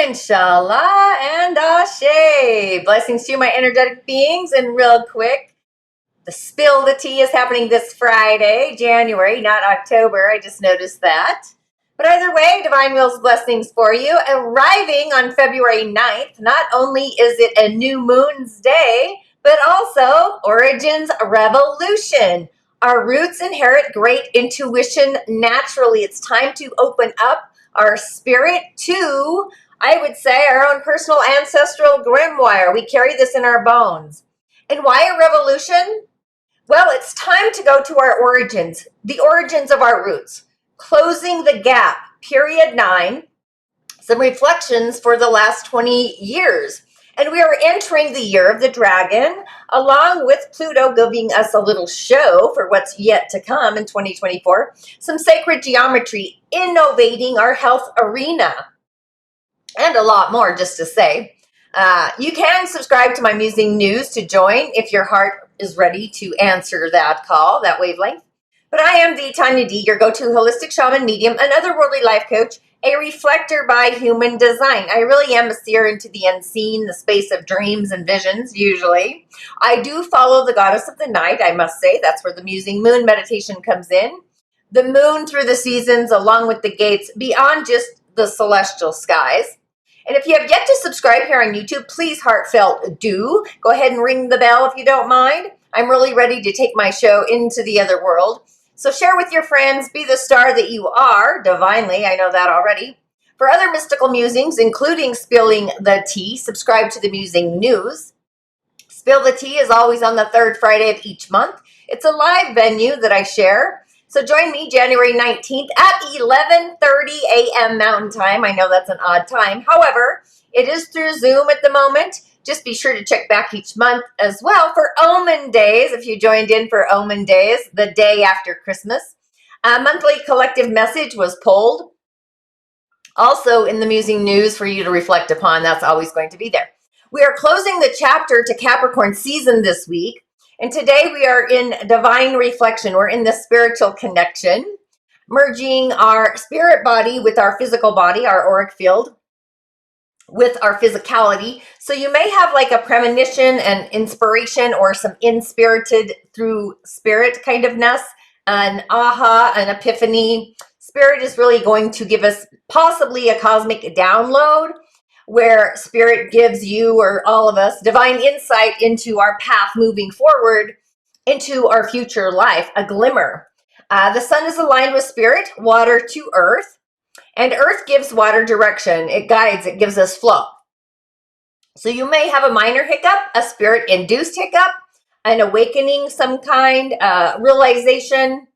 Inshallah and Ashe. Blessings to you, my energetic beings. And real quick, the Spill the Tea is happening this Friday, January, not October. I just noticed that. But either way, Divine Will's blessings for you. Arriving on February 9th, not only is it a new moon's day, but also Origins Revolution. Our roots inherit great intuition naturally. It's time to open up our spirit to, I would say, our own personal ancestral grimoire. We carry this in our bones. And why a revolution? Well, it's time to go to our origins, the origins of our roots. Closing the gap, period 9. Some reflections for the last 20 years. And we are entering the year of the dragon, along with Pluto giving us a little show for what's yet to come in 2024. Some sacred geometry, innovating our health arena, and a lot more, just to say. You can subscribe to my Musing News to join if your heart is ready to answer that call, that wavelength. But I am the Tonya D, your go-to holistic shaman medium, an otherworldly life coach, a reflector by human design. I really am a seer into the unseen, the space of dreams and visions, usually. I do follow the goddess of the night, I must say. That's where the Musing Moon meditation comes in. The moon through the seasons, along with the gates, beyond just the celestial skies. And if you have yet to subscribe here on YouTube, please heartfelt do. Go ahead and ring the bell if you don't mind. I'm really ready to take my show into the other world. So share with your friends, be the star that you are, divinely, I know that already. For other mystical musings, including Spilling the Tea, subscribe to the Musing News. Spill the Tea is always on the third Friday of each month. It's a live venue that I share. So join me January 19th at 11:30 a.m. Mountain Time. I know that's an odd time. However, it is through Zoom at the moment. Just be sure to check back each month as well for Omen Days, if you joined in for Omen Days, the day after Christmas. A monthly collective message was pulled. Also in the Musing News for you to reflect upon. That's always going to be there. We are closing the chapter to Capricorn season this week. And today we are in divine reflection. We're in the spiritual connection, merging our spirit body with our physical body, our auric field, with our physicality. So you may have like a premonition and inspiration or some inspirited through spirit kind ofness, an aha, an epiphany. Spirit is really going to give us possibly a cosmic download where spirit gives you or all of us divine insight into our path moving forward into our future life, a glimmer. The sun is aligned with spirit, water to earth. And earth gives water direction. It guides, it gives us flow. So you may have a minor hiccup, a spirit-induced hiccup, an awakening, some kind, realization,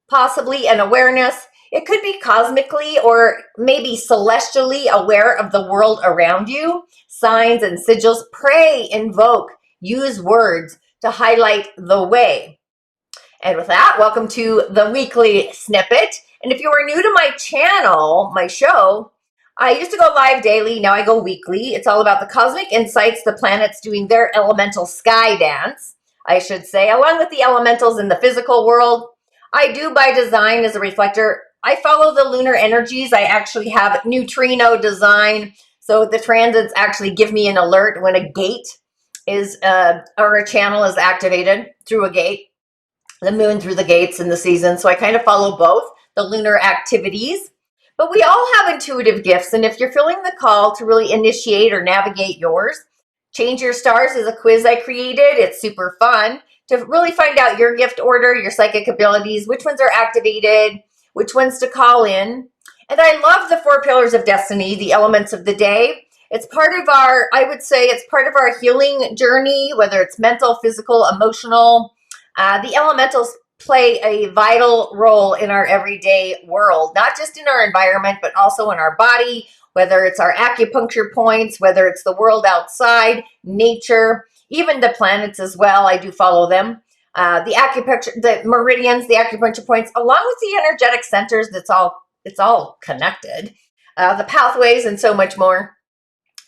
possibly an awareness. It could be cosmically or maybe celestially aware of the world around you. Signs and sigils. Pray, invoke, use words to highlight the way. And with that, welcome to the weekly snippet. And if you are new to my channel, my show, I used to go live daily. Now I go weekly. It's all about the cosmic insights, the planets doing their elemental sky dance, I should say, along with the elementals in the physical world. I do by design as a reflector. I follow the lunar energies. I actually have neutrino design. So the transits actually give me an alert when a gate is, or a channel is activated through a gate. The moon through the gates in the season. So I kind of follow both the lunar activities. But we all have intuitive gifts. And if you're feeling the call to really initiate or navigate yours, Change Your Stars is a quiz I created. It's super fun to really find out your gift order, your psychic abilities, which ones are activated, which ones to call in. And I love the 4 pillars of destiny, the elements of the day. It's part of our, I would say it's part of our healing journey, whether it's mental, physical, emotional. The elementals play a vital role in our everyday world, not just in our environment, but also in our body, whether it's our acupuncture points, whether it's the world outside, nature, even the planets as well. I do follow them. The acupuncture, the meridians, the acupuncture points, along with the energetic centers, it's all connected. The pathways and so much more.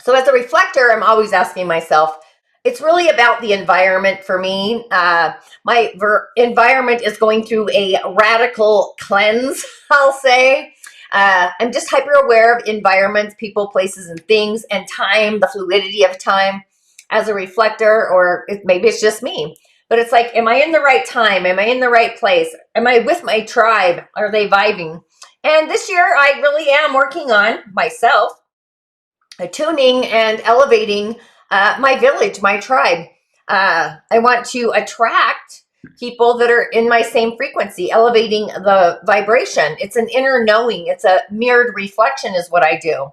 So as a reflector, I'm always asking myself, it's really about the environment for me. My environment is going through a radical cleanse, I'll say. I'm just hyper aware of environments, people, places, and things, and time, the fluidity of time as a reflector, or maybe it's just me. But it's like, am I in the right time? Am I in the right place? Am I with my tribe? Are they vibing? And this year, I really am working on myself, attuning and elevating my village, my tribe. I want to attract people that are in my same frequency, elevating the vibration. It's an inner knowing. It's a mirrored reflection is what I do.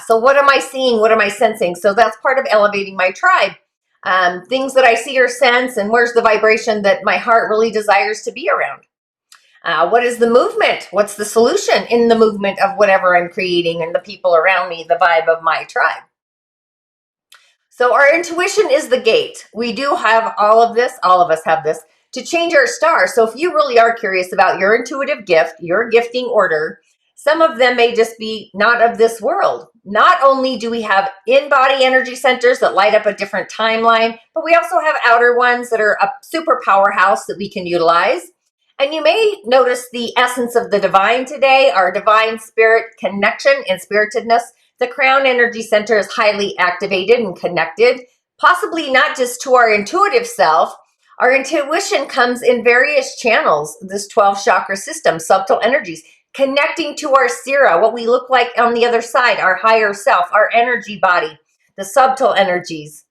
So what am I seeing? What am I sensing? So that's part of elevating my tribe. Things that I see or sense, and where's the vibration that my heart really desires to be around? What is the movement? What's the solution in the movement of whatever I'm creating and the people around me, the vibe of my tribe? So our intuition is the gate. We do have all of this, all of us have this, to change our star. So if you really are curious about your intuitive gift, your gifting order, some of them may just be not of this world. Not only do we have in-body energy centers that light up a different timeline, but we also have outer ones that are a super powerhouse that we can utilize. And you may notice the essence of the divine today, our divine spirit connection and spiritedness. The crown energy center is highly activated and connected, possibly not just to our intuitive self. Our intuition comes in various channels, this 12 chakra system, subtle energies, connecting to our sira, what we look like on the other side, our higher self, our energy body, the subtle energies.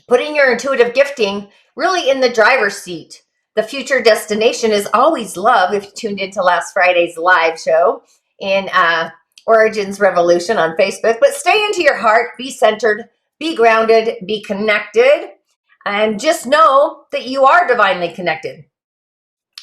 Putting your intuitive gifting really in the driver's seat. The future destination is always love, if you tuned into last Friday's live show in Origins Revolution on Facebook. But stay into your heart, be centered, be grounded, be connected, and just know that you are divinely connected.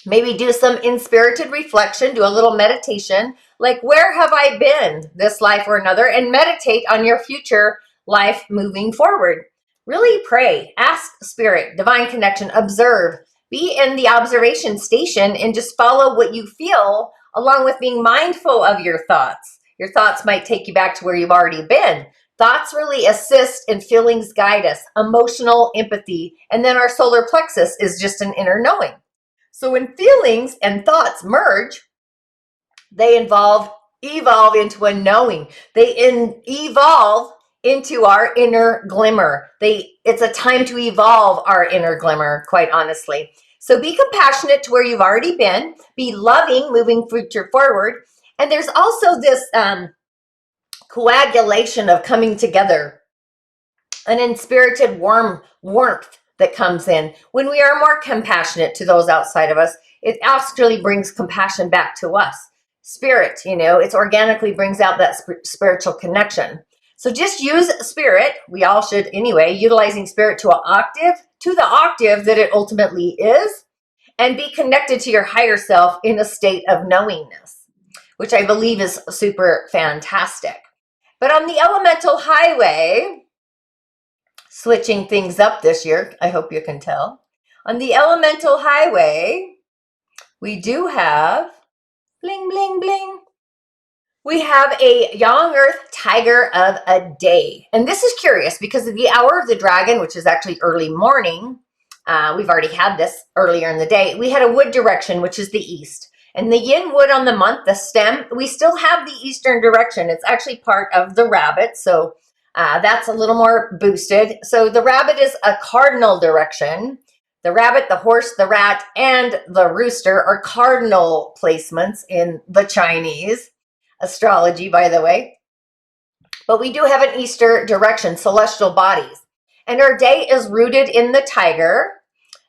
Maybe do some inspirited reflection, do a little meditation, like where have I been this life or another, and meditate on your future life moving forward. Really pray, ask spirit, divine connection, observe, be in the observation station and just follow what you feel along with being mindful of your thoughts. Your thoughts might take you back to where you've already been. Thoughts really assist and feelings guide us, emotional empathy, and then our solar plexus is just an inner knowing. So when feelings and thoughts merge, they evolve into a knowing. They evolve into our inner glimmer. It's a time to evolve our inner glimmer, quite honestly. So be compassionate to where you've already been. Be loving, moving future forward. And there's also this coagulation of coming together, an inspirited warmth that comes in. When we are more compassionate to those outside of us, it actually brings compassion back to us. Spirit, it organically brings out that spiritual connection. So just use spirit. We all should anyway, utilizing spirit to the octave that it ultimately is, and be connected to your higher self in a state of knowingness, which I believe is super fantastic. But on the elemental highway, switching things up this year, I hope you can tell. On the elemental highway, we do have bling, bling, bling. We have a young earth tiger of a day. And this is curious because of the hour of the dragon, which is actually early morning. We've already had this earlier in the day. We had a wood direction, which is the east. And the yin wood on the month, the stem, we still have the eastern direction. It's actually part of the rabbit. So that's a little more boosted. So the rabbit is a cardinal direction. The rabbit, the horse, the rat, and the rooster are cardinal placements in the Chinese astrology, by the way. But we do have an eastern direction, celestial bodies. And our day is rooted in the tiger.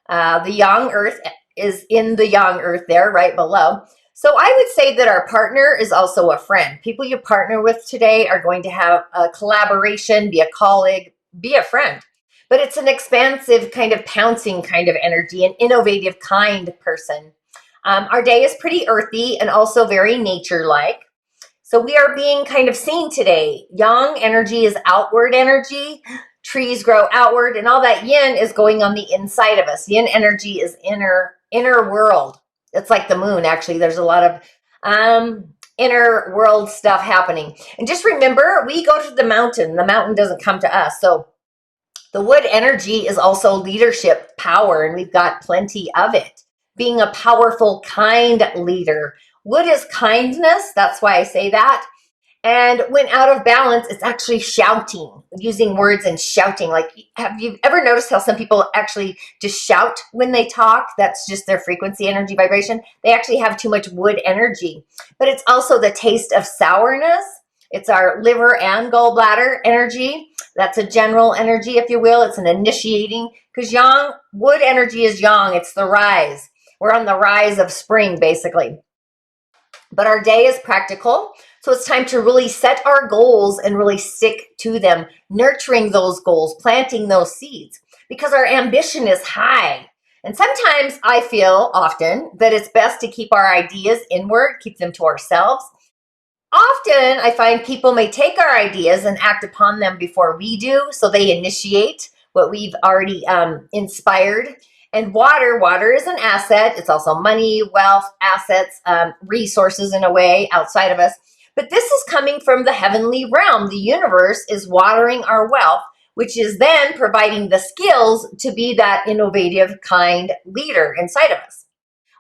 The young earth is in the young earth there, right below. So I would say that our partner is also a friend. People you partner with today are going to have a collaboration, be a colleague, be a friend. But it's an expansive kind of pouncing kind of energy, an innovative kind person. Our day is pretty earthy and also very nature-like. So we are being kind of seen today. Yang energy is outward energy. Trees grow outward, and all that yin is going on the inside of us. Yin energy is inner world. It's like the moon, actually. There's a lot of inner world stuff happening. And just remember, we go to the mountain. The mountain doesn't come to us. So the wood energy is also leadership power, and we've got plenty of it. Being a powerful, kind leader, Wood is kindness. That's why I say that. And when out of balance, it's actually shouting, using words and shouting. Like, have you ever noticed how some people actually just shout when they talk? That's just their frequency, energy, vibration. They actually have too much wood energy. But it's also the taste of sourness. It's our liver and gallbladder energy. That's a general energy, if you will. It's an initiating, because yang, wood energy is yang. It's the rise. We're on the rise of spring, basically. But our day is practical. So it's time to really set our goals and really stick to them, nurturing those goals, planting those seeds, because our ambition is high. And sometimes I feel often that it's best to keep our ideas inward, keep them to ourselves. Often I find people may take our ideas and act upon them before we do. So they initiate what we've already inspired. And water is an asset. It's also money, wealth, assets, resources in a way outside of us. But this is coming from the heavenly realm. The universe is watering our wealth, which is then providing the skills to be that innovative, kind leader inside of us.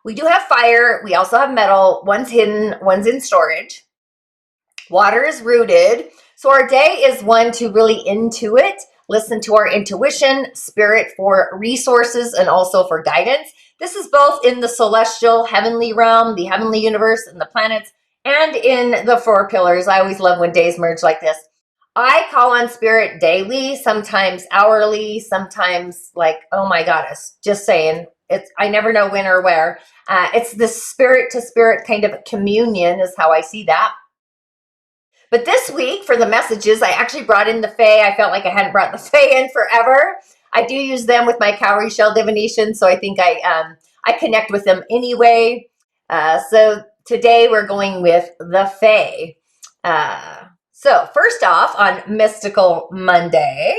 We do have fire. We also have metal. One's hidden, one's in storage. Water is rooted. So our day is one to really intuit, listen to our intuition, spirit for resources, and also for guidance. This is both in the celestial heavenly realm, the heavenly universe, and the planets, and in the four pillars. I always love when days merge like this. I call on spirit daily, sometimes hourly, sometimes like, oh my goddess, just saying. I never know when or where. It's the spirit to spirit kind of communion is how I see that. But this week for the messages, I actually brought in the Fae. I felt like I hadn't brought the Fae in forever. I do use them with my cowrie shell divination, so I think I connect with them anyway. So today we're going with the Fae. So first off, on Mystical Monday,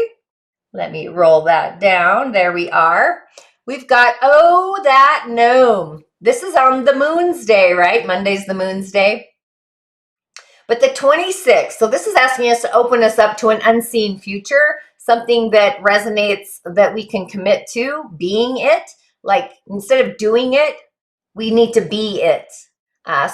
let me roll that down. There we are. We've got, oh, that gnome. This is on the moon's day, right? Monday's the moon's day. But the 26th, so this is asking us to open us up to an unseen future, something that resonates, that we can commit to, being it. Like instead of doing it, we need to be it.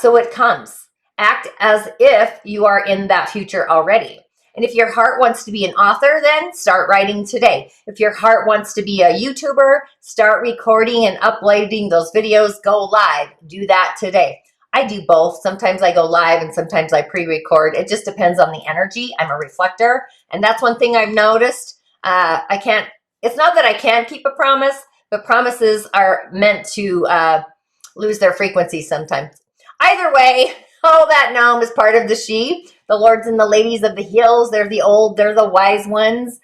So it comes. Act as if you are in that future already. And if your heart wants to be an author, then start writing today. If your heart wants to be a YouTuber, start recording and uploading those videos. Go live. Do that today. I do both. Sometimes I go live and sometimes I pre-record. It just depends on the energy. I'm a reflector. And that's one thing I've noticed. It's not that I can't keep a promise, but promises are meant to lose their frequency sometimes. Either way, that gnome is part of the she, the lords and the ladies of the hills. They're the old, they're the wise ones.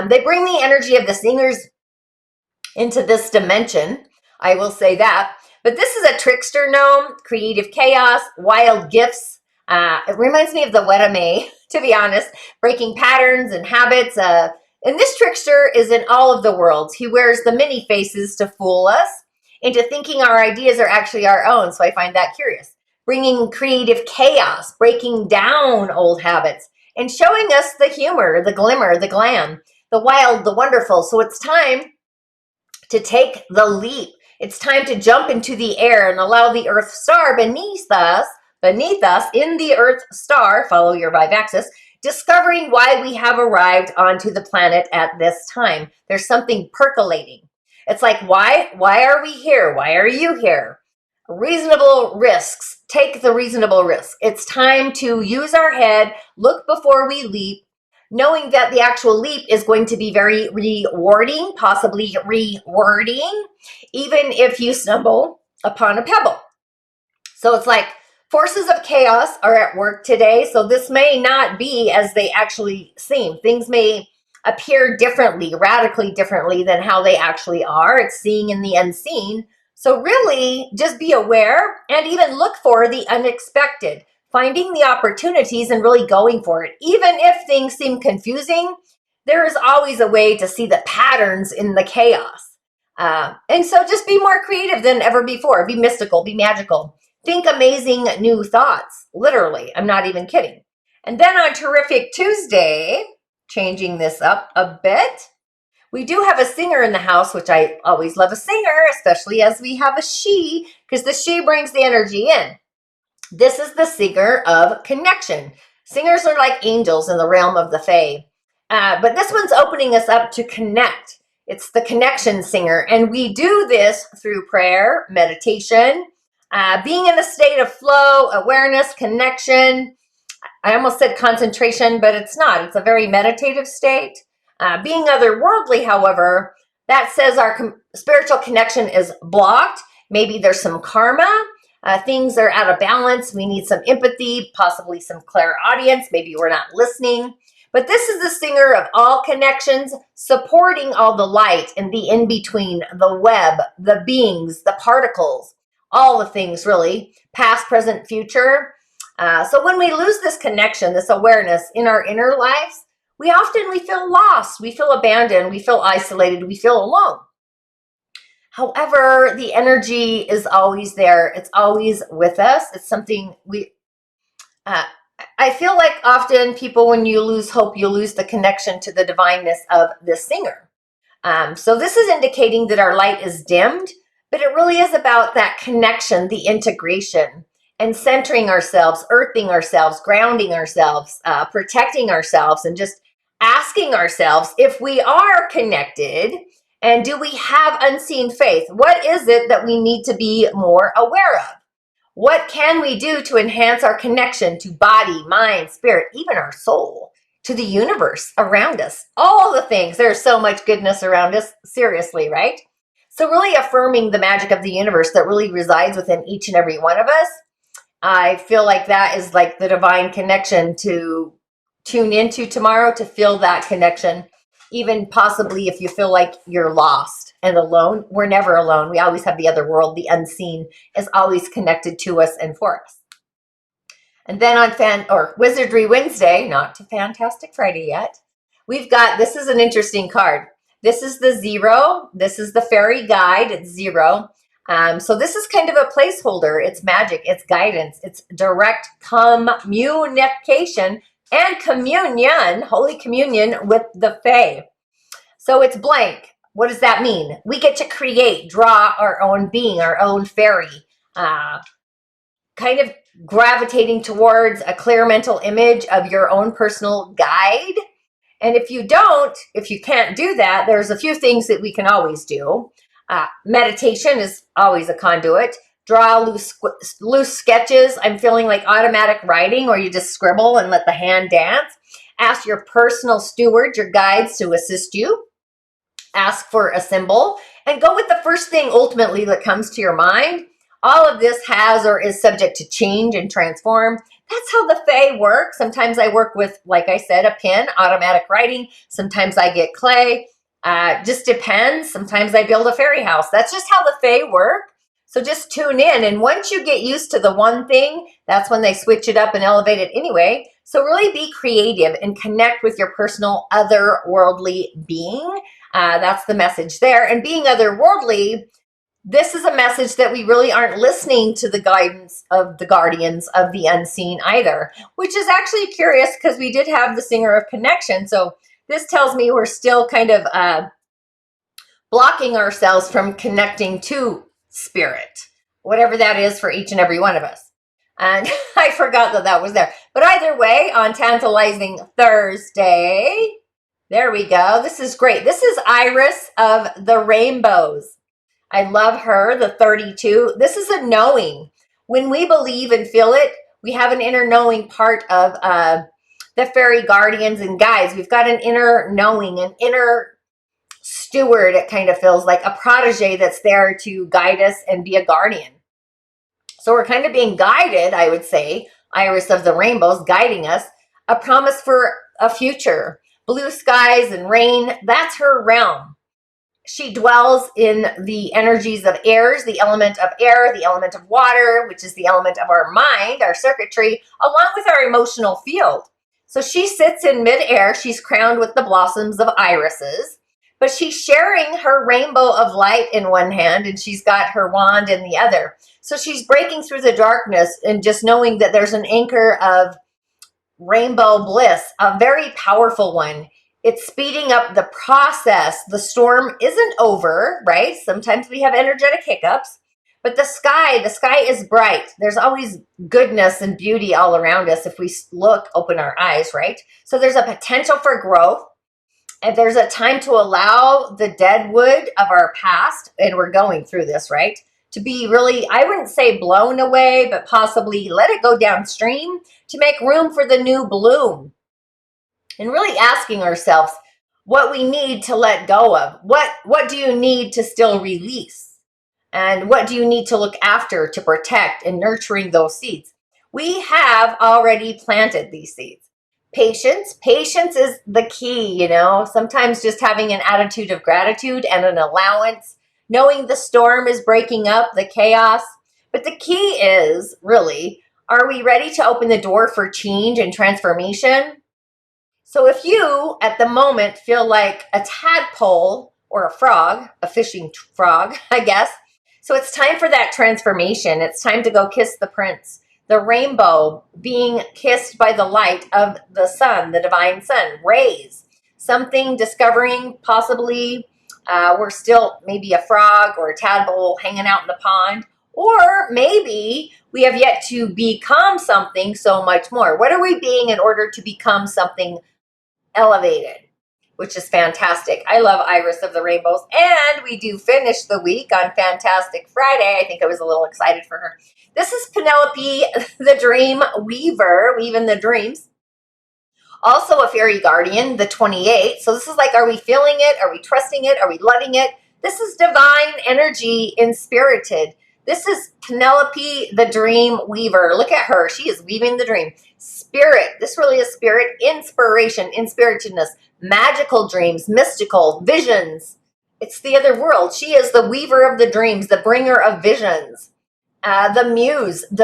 They bring the energy of the singers into this dimension. I will say that. But this is a trickster gnome, creative chaos, wild gifts. It reminds me of the Wedame, to be honest, breaking patterns and habits. And this trickster is in all of the worlds. He wears the many faces to fool us into thinking our ideas are actually our own. So I find that curious. Bringing creative chaos, breaking down old habits, and showing us the humor, the glimmer, the glam, the wild, the wonderful. So it's time to take the leap. It's time to jump into the air and allow the Earth star beneath us, in the Earth star, follow your vibe axis, discovering why we have arrived onto the planet at this time. There's something percolating. It's like, why are we here? Why are you here? Reasonable risks. Take the reasonable risk. It's time to use our head, look before we leap, knowing that the actual leap is going to be very rewarding, possibly rewarding, even if you stumble upon a pebble. So it's like forces of chaos are at work today. So this may not be as they actually seem. Things may appear differently, radically differently than how they actually are. It's seeing in the unseen. So really just be aware and even look for the unexpected, finding the opportunities and really going for it. Even if things seem confusing, there is always a way to see the patterns in the chaos. And so just be more creative than ever before. Be mystical, be magical. Think amazing new thoughts. Literally, I'm not even kidding. And then on Terrific Tuesday, changing this up a bit, we do have a singer in the house, which I always love a singer, especially as we have a she, because the she brings the energy in. This is the singer of connection. Singers are like angels in the realm of the fae. But this one's opening us up to connect. It's the connection singer. And we do this through prayer, meditation, being in a state of flow, awareness, connection. I almost said concentration, but it's not. It's a very meditative state. Being otherworldly, however, that says our spiritual connection is blocked. Maybe there's some karma. Things are out of balance. We need some empathy, possibly some clairaudience. Maybe we're not listening. But this is the singer of all connections, supporting all the light and the in-between, the web, the beings, the particles, all the things really, past, present, future. So when we lose this connection, this awareness in our inner lives, we feel lost, we feel abandoned, we feel isolated, we feel alone. However, the energy is always there. It's always with us. It's something I feel like often people, when you lose hope, you lose the connection to the divineness of the singer. So this is indicating that our light is dimmed, but it really is about that connection, the integration, and centering ourselves, earthing ourselves, grounding ourselves, protecting ourselves, and just asking ourselves if we are connected, and do we have unseen faith? What is it that we need to be more aware of? What can we do to enhance our connection to body, mind, spirit, even our soul, to the universe around us? All the things. There's so much goodness around us, seriously, right? So really affirming the magic of the universe that really resides within each and every one of us. I feel like that is like the divine connection to tune into tomorrow, to feel that connection. Even possibly if you feel like you're lost and alone, we're never alone. We always have the other world. The unseen is always connected to us and for us. And then on Wizardry Wednesday, not to Fantastic Friday yet, we've got, this is an interesting card. This is the 0. This is the fairy guide. It's 0. So this is kind of a placeholder. It's magic. It's guidance. It's direct communication and communion, Holy Communion with the Fae. So it's blank. What does that mean? We get to create, draw our own being, our own fairy, kind of gravitating towards a clear mental image of your own personal guide. And if you can't do that, there's a few things that we can always do. Meditation is always a conduit. Draw loose sketches. I'm feeling like automatic writing, or you just scribble and let the hand dance. Ask your personal steward, your guides, to assist you. Ask for a symbol and go with the first thing ultimately that comes to your mind. All of this has or is subject to change and transform. That's how the Fae work. Sometimes I work with, like I said, a pen, automatic writing. Sometimes I get clay. Just depends. Sometimes I build a fairy house. That's just how the Fae work. So just tune in. And once you get used to the one thing, that's when they switch it up and elevate it anyway. So really be creative and connect with your personal otherworldly being. That's the message there. And being otherworldly, this is a message that we really aren't listening to the guidance of the guardians of the unseen either, which is actually curious because we did have the singer of connection. So this tells me we're still kind of blocking ourselves from connecting to spirit, whatever that is for each and every one of us. And I forgot that was there. But either way, on Tantalizing Thursday, there we go. This is great. This is Iris of the Rainbows. I love her, the 32. This is a knowing. When we believe and feel it, we have an inner knowing part of the fairy guardians and guides. We've got an inner knowing, an inner steward, it kind of feels like a protege that's there to guide us and be a guardian. So we're kind of being guided, I would say, Iris of the Rainbows guiding us, a promise for a future. Blue skies and rain, that's her realm. She dwells in the energies of airs, the element of air, the element of water, which is the element of our mind, our circuitry, along with our emotional field. So she sits in midair. She's crowned with the blossoms of irises, but she's sharing her rainbow of light in one hand, and she's got her wand in the other. So she's breaking through the darkness and just knowing that there's an anchor of rainbow bliss, a very powerful one. It's speeding up the process. The storm isn't over, right? Sometimes we have energetic hiccups, But the sky is bright. There's always goodness and beauty all around us if we open our eyes, right? So there's a potential for growth. And there's a time to allow the dead wood of our past, and we're going through this, right? To be really, I wouldn't say blown away, but possibly let it go downstream to make room for the new bloom. And really asking ourselves what we need to let go of. What do you need to still release? And what do you need to look after to protect and nurturing those seeds? We have already planted these seeds. Patience is the key, sometimes just having an attitude of gratitude and an allowance, knowing the storm is breaking up, the chaos. But the key is really, are we ready to open the door for change and transformation? So if you, at the moment, feel like a tadpole or a frog, a fishing frog, I guess, so it's time for that transformation. It's time to go kiss the prince, the rainbow, being kissed by the light of the sun, the divine sun, rays, something discovering possibly we're still maybe a frog or a tadpole hanging out in the pond, or maybe we have yet to become something so much more. What are we being in order to become something elevated, which is fantastic. I love Iris of the Rainbows. And we do finish the week on Fantastic Friday. I think I was a little excited for her. This is Penelope, the Dream Weaver, weaving the dreams. Also a fairy guardian, the 28. So this is like, are we feeling it? Are we trusting it? Are we letting it? This is divine energy inspirited. This is Penelope, the Dream Weaver. Look at her. She is weaving the dream. Spirit. This really is spirit. Inspiration, inspiritedness, magical dreams, mystical, visions. It's the other world. She is the weaver of the dreams, the bringer of visions. The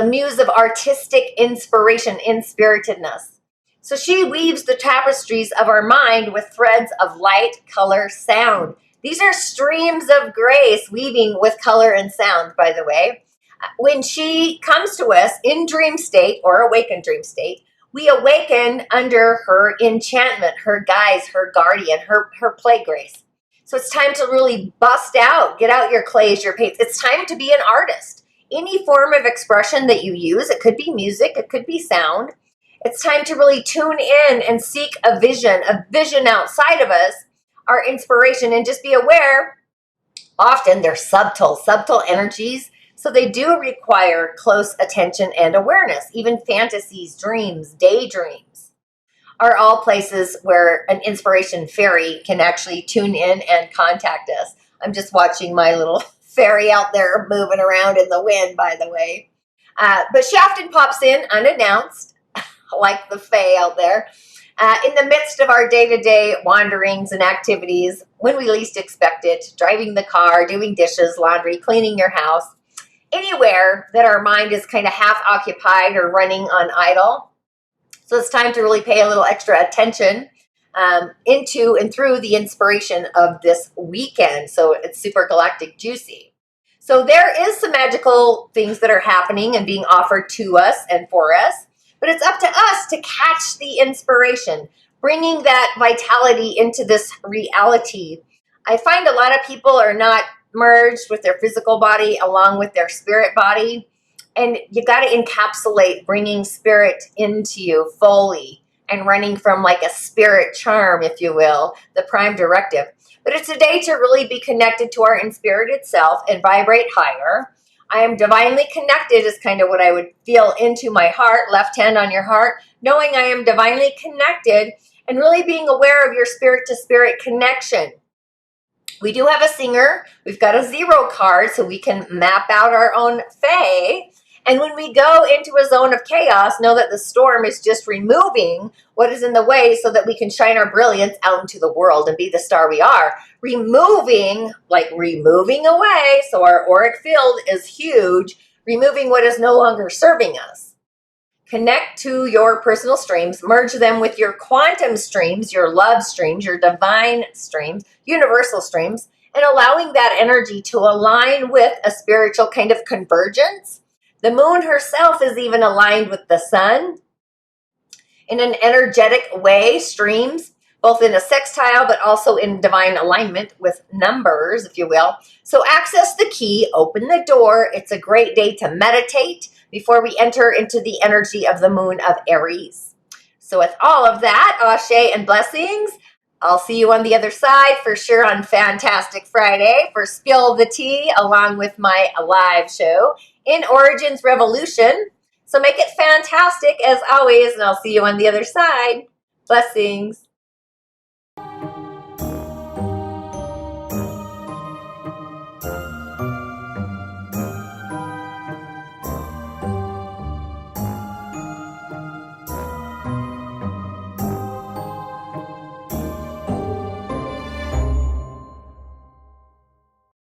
muse of artistic inspiration, inspiritedness. So she weaves the tapestries of our mind with threads of light, color, sound. These are streams of grace weaving with color and sound, by the way. When she comes to us in dream state or awakened dream state, we awaken under her enchantment, her guise, her guardian, her play grace. So it's time to really bust out, get out your clays, your paints. It's time to be an artist. Any form of expression that you use, it could be music, it could be sound. It's time to really tune in and seek a vision outside of us, our inspiration, and just be aware. Often they're subtle energies. So they do require close attention and awareness. Even fantasies, dreams, daydreams are all places where an inspiration fairy can actually tune in and contact us. I'm just watching my little fairy out there moving around in the wind, by the way. But she often pops in unannounced, like the fae out there, in the midst of our day-to-day wanderings and activities, when we least expect it, driving the car, doing dishes, laundry, cleaning your house. Anywhere that our mind is kind of half occupied or running on idle. So it's time to really pay a little extra attention into and through the inspiration of this weekend. So it's super galactic juicy. So there is some magical things that are happening and being offered to us and for us, but it's up to us to catch the inspiration, bringing that vitality into this reality. I find a lot of people are not merged with their physical body along with their spirit body. And you got to encapsulate bringing spirit into you fully and running from like a spirit charm, if you will, the prime directive. But it's a day to really be connected to our inspirited self and vibrate higher. I am divinely connected is kind of what I would feel into my heart, left hand on your heart, knowing I am divinely connected and really being aware of your spirit to spirit connection. We do have a singer. We've got a 0 card, so we can map out our own fae. And when we go into a zone of chaos, know that the storm is just removing what is in the way so that we can shine our brilliance out into the world and be the star we are. Removing away, so our auric field is huge, removing what is no longer serving us. Connect to your personal streams, merge them with your quantum streams, your love streams, your divine streams, universal streams, and allowing that energy to align with a spiritual kind of convergence. The moon herself is even aligned with the sun in an energetic way, streams. both in a sextile, but also in divine alignment with numbers, if you will. So access the key, open the door. It's a great day to meditate before we enter into the energy of the moon of Aries. So with all of that, ashe and blessings. I'll see you on the other side for sure on Fantastic Friday for Spill the Tea, along with my live show in Origins Revolution. So make it fantastic as always, and I'll see you on the other side. Blessings.